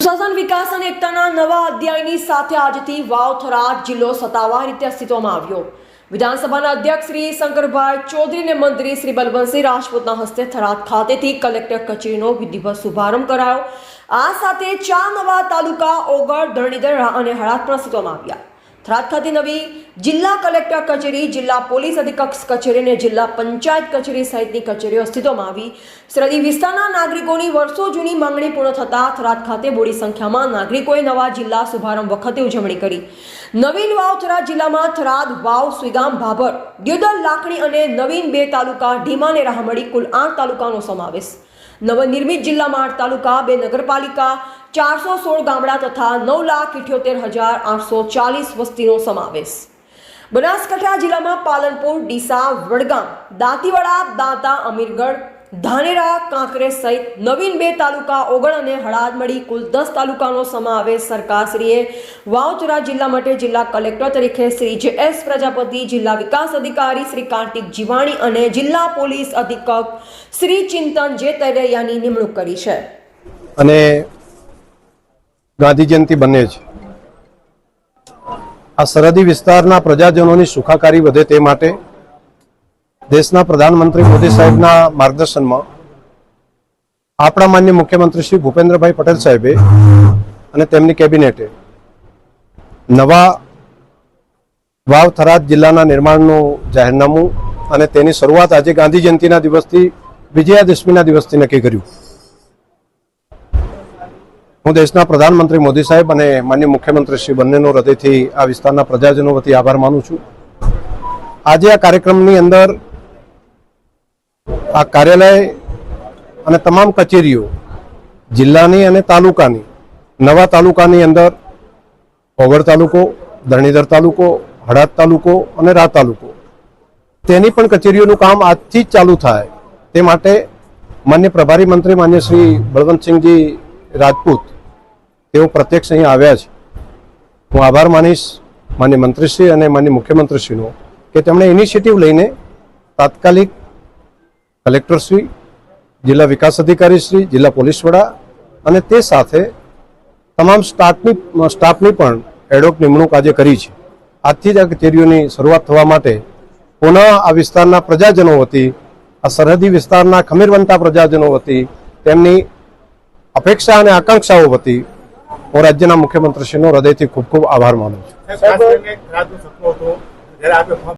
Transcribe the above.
સુશાસન વિકાસ અને એકતાના નવા અધ્યાયની સાથે આજથી વાવ થરાદ જિલ્લો સત્તાવાર રીતે અસ્તિત્વમાં આવ્યો। વિધાનસભાના અધ્યક્ષ શ્રી શંકરભાઈ ચૌધરી અને મંત્રી શ્રી બલવંતસિંહ રાજપૂતના હસ્તે થરાદ ખાતેથી કલેક્ટર કચેરીનો વિધિવત શુભારંભ કરાયો। આ સાથે 4 નવા તાલુકા ઓગળ, ધરણીધર અને હળાદ પણ અસ્તિત્વમાં આવ્યા। થરાદ ખાતે નવી જિલ્લા કલેક્ટર કચેરી, જિલ્લા પોલીસ અધિક્ષક કચેરી અને જિલ્લા પંચાયત કચેરી સહિતની કચેરીઓ અસ્તિત્વમાં આવી। સરહદી વિસ્તારના નાગરિકોની વર્ષો જૂની માંગણી પૂર્ણ થતાં થરાદ ખાતે મોટી સંખ્યામાં નાગરિકોએ નવા જિલ્લા શુભારંભ વખતે ઉજવણી કરી। નવીન વાવ થરાદ જિલ્લામાં થરાદ, વાવ, સુઈગામ, ભાભર, દિયોદર, લાખણી અને નવીન 2 તાલુકા, ઢીમા અને રાહમડી કુલ 8 તાલુકાનો સમાવેશ। નવનિર્મિત જિલ્લામાં 8 તાલુકા, 2 નગરપાલિકા, 416 ગામડા તથા 9,78,840 વસ્તીનો સમાવેશ। બનાસકાંઠા જિલ્લામાં પાલનપુર, ડીસા, વડગામ, દાંતીવાડા, દાંતા, અમીરગઢ, ધાનેરા, કાંકરેજ સહિત નવીન 2 તાલુકા, ઓગળ અને હળાદ મળી કુલ 10 તાલુકાનો સમાવેશ। સરકારશ્રીએ વાવ-થરાદ જિલ્લા માટે જિલ્લા કલેક્ટર તરીકે શ્રી જે.એસ. પ્રજાપતિ, જિલ્લા વિકાસ અધિકારી શ્રી કાર્તિક જીવાણી અને જિલ્લા પોલીસ અધિક્ષક શ્રી ચિંતન જે તરૈયાની નિમણૂક કરી છે। અને ગાંધી જયંતિ બને છે। આ સરહદી વિસ્તારના પ્રજાજનોની સુખાકારી વધે તે માટે દેશના પ્રધાનમંત્રી મોદી સાહેબના માર્ગદર્શનમાં આપણા માન્ય મુખ્યમંત્રી શ્રી ભૂપેન્દ્રભાઈ પટેલ સાહેબે અને તેમની કેબિનેટે નવા વાવ થરાદ જિલ્લાના નિર્માણનું જાહેરનામું અને તેની શરૂઆત આજે ગાંધી જયંતિના દિવસથી, વિજયાદશમીના દિવસથી નક્કી કર્યું। હું દેશના પ્રધાનમંત્રી મોદી સાહેબ અને માન્ય મુખ્યમંત્રી શ્રી બંનેનો હૃદયથી આ વિસ્તારના પ્રજાજનો વતી આભાર માનું છું। આજે આ કાર્યક્રમની અંદર આ કાર્યાલય અને તમામ કચેરીઓ જિલ્લાની અને તાલુકાની, નવા તાલુકાની અંદર ઓગળ તાલુકો, ધરણીધર તાલુકો, હળાદ તાલુકો અને રા તાલુકો, તેની પણ કચેરીઓનું કામ આજથી જ ચાલુ થાય તે માટે માન્ય પ્રભારી મંત્રી માન્ય શ્રી બળવંતસિંહજી રાજપૂત તેઓ પ્રત્યક્ષ અહીં આવ્યા છે। હું આભાર માનીશ માન્ય મંત્રીશ્રી અને માન્ય મુખ્યમંત્રીશ્રીનો કે તેમણે ઇનિશિયેટિવ લઈને તાત્કાલિક કલેક્ટરશ્રી, જિલ્લા વિકાસ અધિકારીશ્રી, જિલ્લા પોલીસ વડા અને તે સાથે તમામ સ્ટાફની પણ એડહોક નિમણૂક આજે કરી છે। આજથી જ આ કચેરીઓની શરૂઆત થવા માટે પુનઃ આ વિસ્તારના પ્રજાજનો વતી, આ સરહદી વિસ્તારના ખમીરવંતા પ્રજાજનો વતી, તેમની અપેક્ષા અને આકાંક્ષાઓ વતી હું રાજ્યના મુખ્યમંત્રીશ્રીનો હૃદયથી ખૂબ ખૂબ આભાર માનું છું।